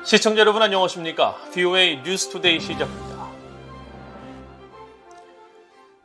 시청자 여러분 안녕하십니까? VOA 뉴스투데이 시작합니다.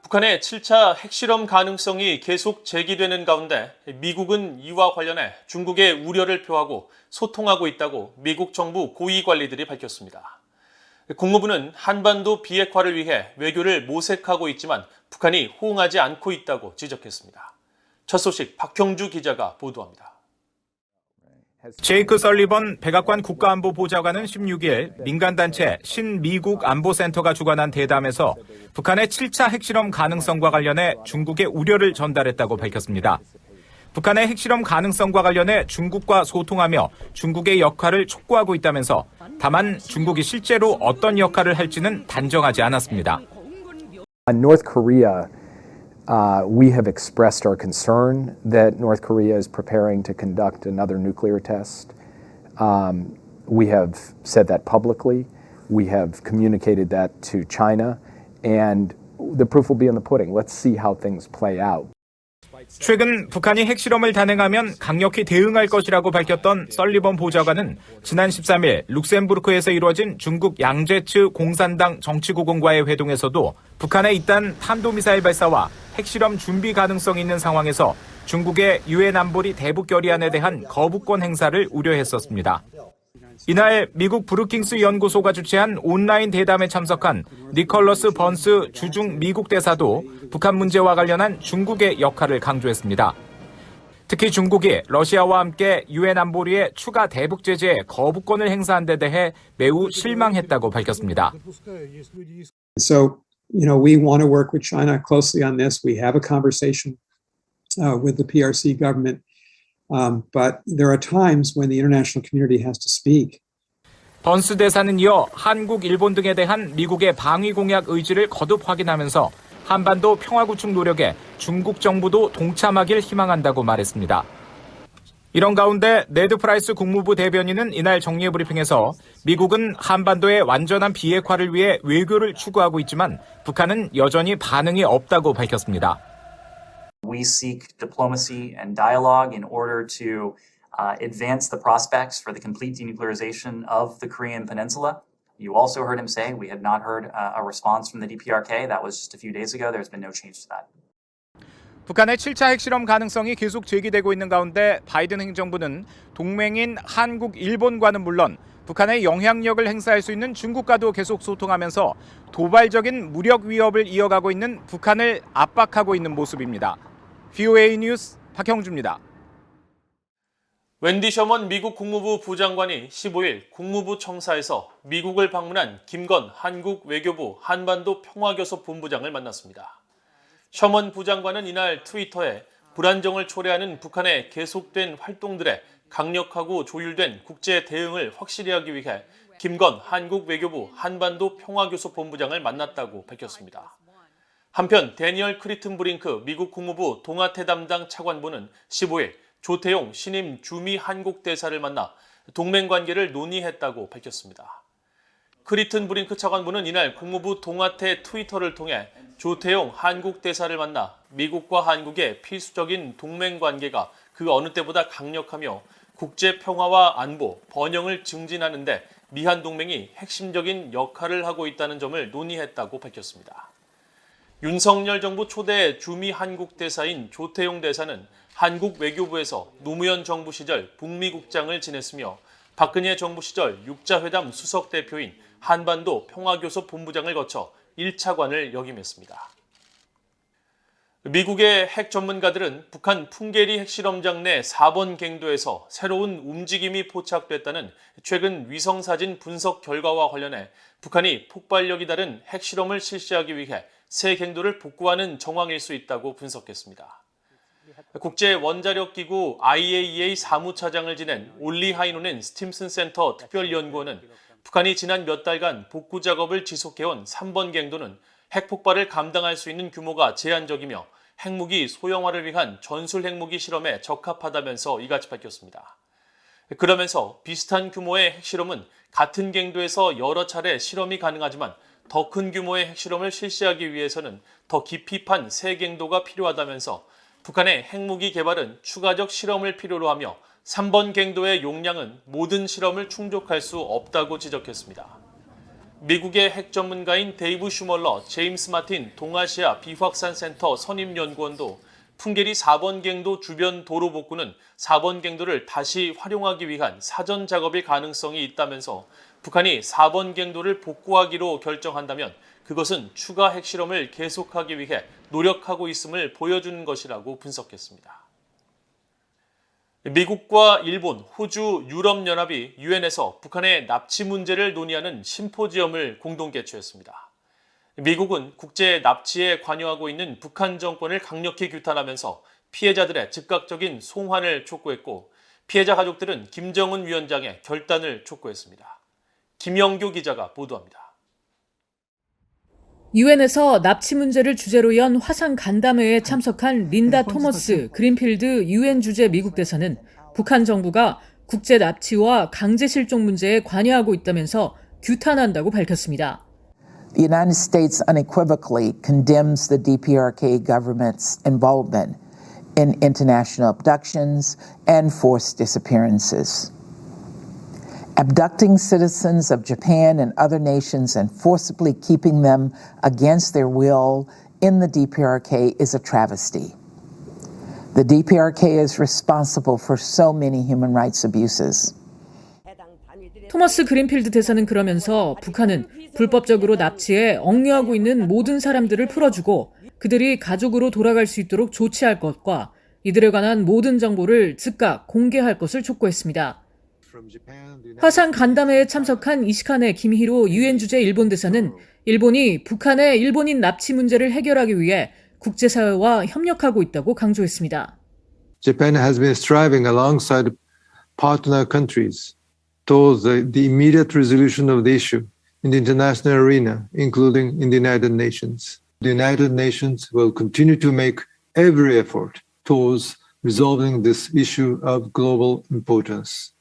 북한의 7차 핵실험 가능성이 계속 제기되는 가운데 미국은 이와 관련해 중국의 우려를 표하고 소통하고 있다고 미국 정부 고위 관리들이 밝혔습니다. 국무부는 한반도 비핵화를 위해 외교를 모색하고 있지만 북한이 호응하지 않고 있다고 지적했습니다. 첫 소식 박형주 기자가 보도합니다. 제이크 설리번 백악관 국가안보보좌관은 16일 민간단체 신미국 안보센터가 주관한 대담에서 북한의 7차 핵실험 가능성과 관련해 중국의 우려를 전달했다고 밝혔습니다. 북한의 핵실험 가능성과 관련해 중국과 소통하며 중국의 역할을 촉구하고 있다면서 다만 중국이 실제로 어떤 역할을 할지는 단정하지 않았습니다. North Korea, we have expressed our concern that North Korea is preparing to conduct another nuclear test. We have said that publicly. We have communicated that to China, and the proof will be in the pudding. Let's see how things play out. 최근 북한이 핵실험을 단행하면 강력히 대응할 것이라고 밝혔던 설리번 보좌관은 지난 13일 룩셈부르크에서 이루어진 중국 양제츠 공산당 정치고공과의 회동에서도 북한의 잇단 탄도미사일 발사와 핵실험 준비 가능성이 있는 상황에서 중국의 유엔 안보리 대북 결의안에 대한 거부권 행사를 우려했었습니다. 이날 미국 브루킹스 연구소가 주최한 온라인 대담에 참석한 니컬러스 번스 주중 미국 대사도 북한 문제와 관련한 중국의 역할을 강조했습니다. 특히 중국이 러시아와 함께 유엔 안보리의 추가 대북 제재에 거부권을 행사한 데 대해 매우 실망했다고 밝혔습니다. So, we want to work with China closely on this. We have a conversation with the PRC government. But there are times when the international community has to speak. 번스 대사는 이어 한국, 일본 등에 대한 미국의 방위 공약 의지를 거듭 확인하면서 한반도 평화 구축 노력에 중국 정부도 동참하길 희망한다고 말했습니다. 이런 가운데 네드 프라이스 국무부 대변인은 이날 정례 브리핑에서 미국은 한반도의 완전한 비핵화를 위해 외교를 추구하고 있지만 북한은 여전히 반응이 없다고 밝혔습니다. We seek diplomacy and dialogue in order to advance the prospects for the complete denuclearization of the Korean Peninsula. You also heard him say we have not heard a response from the DPRK. That was just a few days ago. There's been no change to that. 북한의 7차 핵실험 가능성이 계속 제기되고 있는 가운데 바이든 행정부는 동맹인 한국, 일본과는 물론 북한의 영향력을 행사할 수 있는 중국과도 계속 소통하면서 도발적인 무력 위협을 이어가고 있는 북한을 압박하고 있는 모습입니다. VOA 뉴스 박형주입니다. 웬디 셔먼 미국 국무부 부장관이 15일 국무부 청사에서 미국을 방문한 김건 한국 외교부 한반도 평화교섭 본부장을 만났습니다. 셔먼 부장관은 이날 트위터에 불안정을 초래하는 북한의 계속된 활동들에 강력하고 조율된 국제 대응을 확실히 하기 위해 김건 한국 외교부 한반도 평화교섭 본부장을 만났다고 밝혔습니다. 한편 데니얼 크리튼 브링크 미국 국무부 동아태 담당 차관보는 15일 조태용 신임 주미 한국 대사를 만나 동맹 관계를 논의했다고 밝혔습니다. 크리튼 브링크 차관보는 이날 국무부 동아태 트위터를 통해 조태용 한국 대사를 만나 미국과 한국의 필수적인 동맹 관계가 그 어느 때보다 강력하며 국제 평화와 안보, 번영을 증진하는 데 미한 동맹이 핵심적인 역할을 하고 있다는 점을 논의했다고 밝혔습니다. 윤석열 정부 초대 주미 한국 대사인 조태용 대사는 한국 외교부에서 노무현 정부 시절 북미국장을 지냈으며 박근혜 정부 시절 육자회담 수석 대표인 한반도 평화교섭 본부장을 거쳐 1차관을 역임했습니다. 미국의 핵 전문가들은 북한 풍계리 핵실험장 내 4번 갱도에서 새로운 움직임이 포착됐다는 최근 위성사진 분석 결과와 관련해 북한이 폭발력이 다른 핵실험을 실시하기 위해 새 갱도를 복구하는 정황일 수 있다고 분석했습니다. 국제원자력기구 IAEA 사무차장을 지낸 올리 하이노넨 스팀슨 센터 특별연구원은 북한이 지난 몇 달간 복구 작업을 지속해온 3번 갱도는 핵폭발을 감당할 수 있는 규모가 제한적이며 핵무기 소형화를 위한 전술 핵무기 실험에 적합하다면서 이같이 밝혔습니다. 그러면서 비슷한 규모의 핵실험은 같은 갱도에서 여러 차례 실험이 가능하지만 더 큰 규모의 핵실험을 실시하기 위해서는 더 깊이 판 새 갱도가 필요하다면서 북한의 핵무기 개발은 추가적 실험을 필요로 하며 3번 갱도의 용량은 모든 실험을 충족할 수 없다고 지적했습니다. 미국의 핵 전문가인 데이브 슈멀러, 제임스 마틴 동아시아 비확산 센터 선임 연구원도 풍계리 4번 갱도 주변 도로 복구는 4번 갱도를 다시 활용하기 위한 사전 작업일 가능성이 있다면서 북한이 4번 갱도를 복구하기로 결정한다면 그것은 추가 핵실험을 계속하기 위해 노력하고 있음을 보여주는 것이라고 분석했습니다. 미국과 일본, 호주, 유럽연합이 유엔에서 북한의 납치 문제를 논의하는 심포지엄을 공동 개최했습니다. 미국은 국제 납치에 관여하고 있는 북한 정권을 강력히 규탄하면서 피해자들의 즉각적인 송환을 촉구했고 피해자 가족들은 김정은 위원장의 결단을 촉구했습니다. 김영교 기자가 보도합니다. 유엔에서 납치 문제를 주제로 연 화상 간담회에 참석한 린다 토머스 그린필드 유엔 주재 미국 대사는 북한 정부가 국제 납치와 강제 실종 문제에 관여하고 있다면서 규탄한다고 밝혔습니다. The United States unequivocally condemns the DPRK government's involvement in international abductions and forced disappearances. Abducting citizens of Japan and other nations and forcibly keeping them against their will in the DPRK is a travesty. The DPRK is responsible for so many human rights abuses. 토머스 그린필드 대사는 그러면서 북한은 불법적으로 납치해 억류하고 있는 모든 사람들을 풀어주고 그들이 가족으로 돌아갈 수 있도록 조치할 것과 이들에 관한 모든 정보를 즉각 공개할 것을 촉구했습니다. 화상 간담회에 참석한 이시카네 김히로 유엔 주재 일본 대사는 일본이 북한의 일본인 납치 문제를 해결하기 위해 국제사회와 협력하고 있다고 강조했습니다. Japan has been striving alongside partner countries towards the immediate resolution of the issue in the international arena, including in the United Nations. The United Nations will continue to make every effort towards resolving this issue of global importance.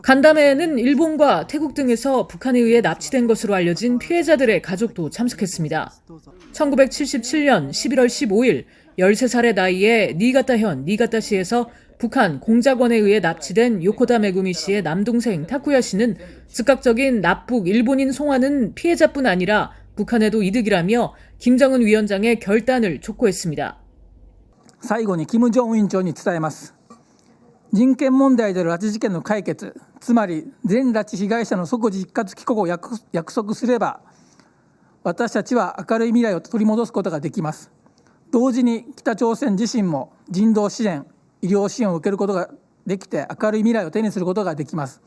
간담회에는 일본과 태국 등에서 북한에 의해 납치된 것으로 알려진 피해자들의 가족도 참석했습니다. 1977년 11월 15일 13살의 나이에 니가타현 니가타시에서 북한 공작원에 의해 납치된 요코다 메구미 씨의 남동생 타쿠야 씨는 즉각적인 납북 일본인 송환은 피해자뿐 아니라 북한에도 이득이라며 김정은 위원장의 결단을 촉구했습니다. 最後に金正恩委員長に伝えます。人権問題である拉致事件の解決、つまり全拉致被害者の即時一括帰国を約束すれば、私たちは明るい未来を取り戻すことができます。同時に北朝鮮自身も人道支援、医療支援を受けることができて明るい未来を手にすることができます。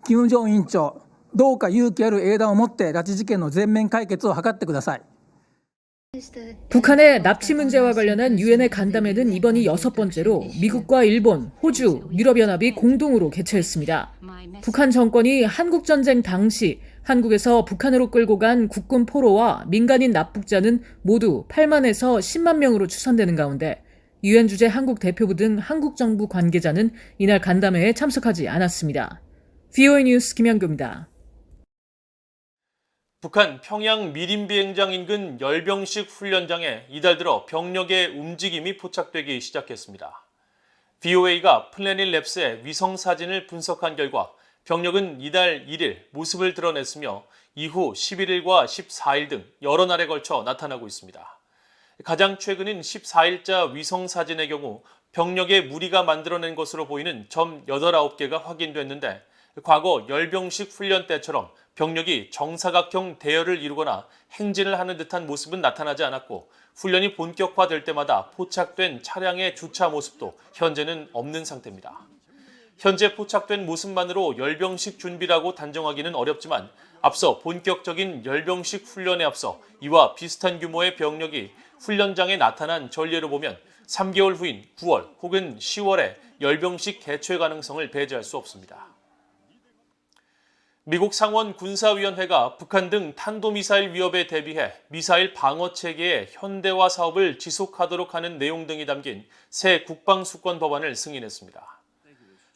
金正恩委員長、どうか勇気ある英断を持って拉致事件の全面解決を図ってください。 북한의 납치 문제와 관련한 유엔의 간담회는 이번이 6번째로 미국과 일본, 호주, 유럽연합이 공동으로 개최했습니다. 북한 정권이 한국전쟁 당시 한국에서 북한으로 끌고 간 국군 포로와 민간인 납북자는 모두 8만에서 10만 명으로 추산되는 가운데 유엔 주재 한국 대표부 등 한국 정부 관계자는 이날 간담회에 참석하지 않았습니다. VOA 뉴스 김양교입니다. 북한 평양 미림 비행장 인근 열병식 훈련장에 이달 들어 병력의 움직임이 포착되기 시작했습니다. VOA가 플래닛 랩스의 위성 사진을 분석한 결과 병력은 이달 1일 모습을 드러냈으며 이후 11일과 14일 등 여러 날에 걸쳐 나타나고 있습니다. 가장 최근인 14일자 위성 사진의 경우 병력의 무리가 만들어낸 것으로 보이는 점 8, 9개가 확인됐는데 과거 열병식 훈련 때처럼 병력이 정사각형 대열을 이루거나 행진을 하는 듯한 모습은 나타나지 않았고 훈련이 본격화될 때마다 포착된 차량의 주차 모습도 현재는 없는 상태입니다. 현재 포착된 모습만으로 열병식 준비라고 단정하기는 어렵지만 앞서 본격적인 열병식 훈련에 앞서 이와 비슷한 규모의 병력이 훈련장에 나타난 전례로 보면 3개월 후인 9월 혹은 10월에 열병식 개최 가능성을 배제할 수 없습니다. 미국 상원 군사위원회가 북한 등 탄도미사일 위협에 대비해 미사일 방어 체계의 현대화 사업을 지속하도록 하는 내용 등이 담긴 새 국방수권 법안을 승인했습니다.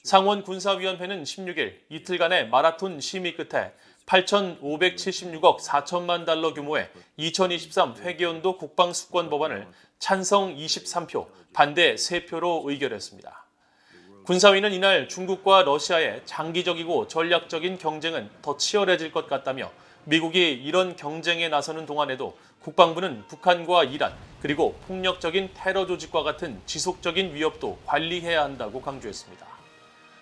상원 군사위원회는 16일 이틀간의 마라톤 심의 끝에 8,576억 4천만 달러 규모의 2023 회계연도 국방수권 법안을 찬성 23표, 반대 3표로 의결했습니다. 군사위는 이날 중국과 러시아의 장기적이고 전략적인 경쟁은 더 치열해질 것 같다며 미국이 이런 경쟁에 나서는 동안에도 국방부는 북한과 이란 그리고 폭력적인 테러 조직과 같은 지속적인 위협도 관리해야 한다고 강조했습니다.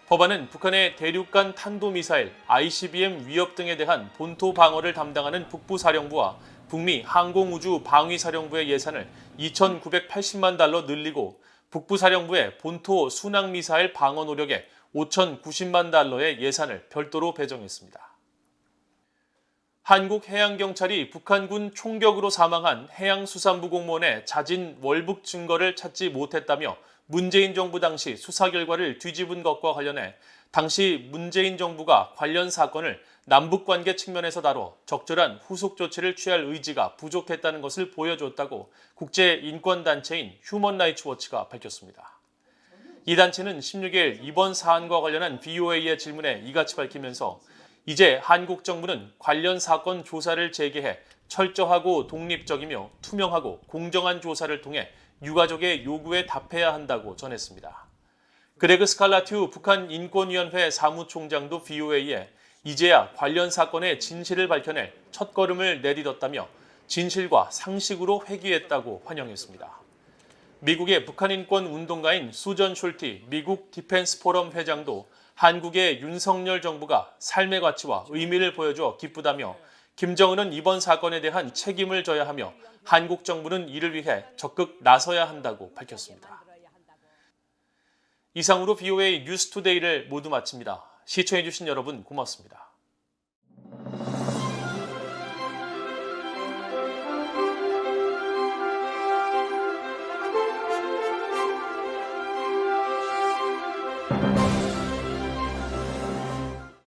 법안은 북한의 대륙간 탄도미사일, ICBM 위협 등에 대한 본토 방어를 담당하는 북부사령부와 북미 항공우주방위사령부의 예산을 2,980만 달러 늘리고 북부사령부의 본토 순항미사일 방어 노력에 5,090만 달러의 예산을 별도로 배정했습니다. 한국해양경찰이 북한군 총격으로 사망한 해양수산부 공무원의 자진 월북 증거를 찾지 못했다며 문재인 정부 당시 수사 결과를 뒤집은 것과 관련해 당시 문재인 정부가 관련 사건을 남북관계 측면에서 다뤄 적절한 후속 조치를 취할 의지가 부족했다는 것을 보여줬다고 국제인권단체인 휴먼라이츠워치가 밝혔습니다. 이 단체는 16일 이번 사안과 관련한 VOA의 질문에 이같이 밝히면서 이제 한국 정부는 관련 사건 조사를 재개해 철저하고 독립적이며 투명하고 공정한 조사를 통해 유가족의 요구에 답해야 한다고 전했습니다. 그레그 스칼라튜 북한 인권위원회 사무총장도 VOA에 이제야 관련 사건의 진실을 밝혀낼 첫걸음을 내딛었다며 진실과 상식으로 회귀했다고 환영했습니다. 미국의 북한 인권 운동가인 수전 숄티 미국 디펜스 포럼 회장도 한국의 윤석열 정부가 삶의 가치와 의미를 보여줘 기쁘다며 김정은은 이번 사건에 대한 책임을 져야 하며 한국 정부는 이를 위해 적극 나서야 한다고 밝혔습니다. 이상으로 VOA 뉴스투데이를 모두 마칩니다. 시청해주신 여러분 고맙습니다.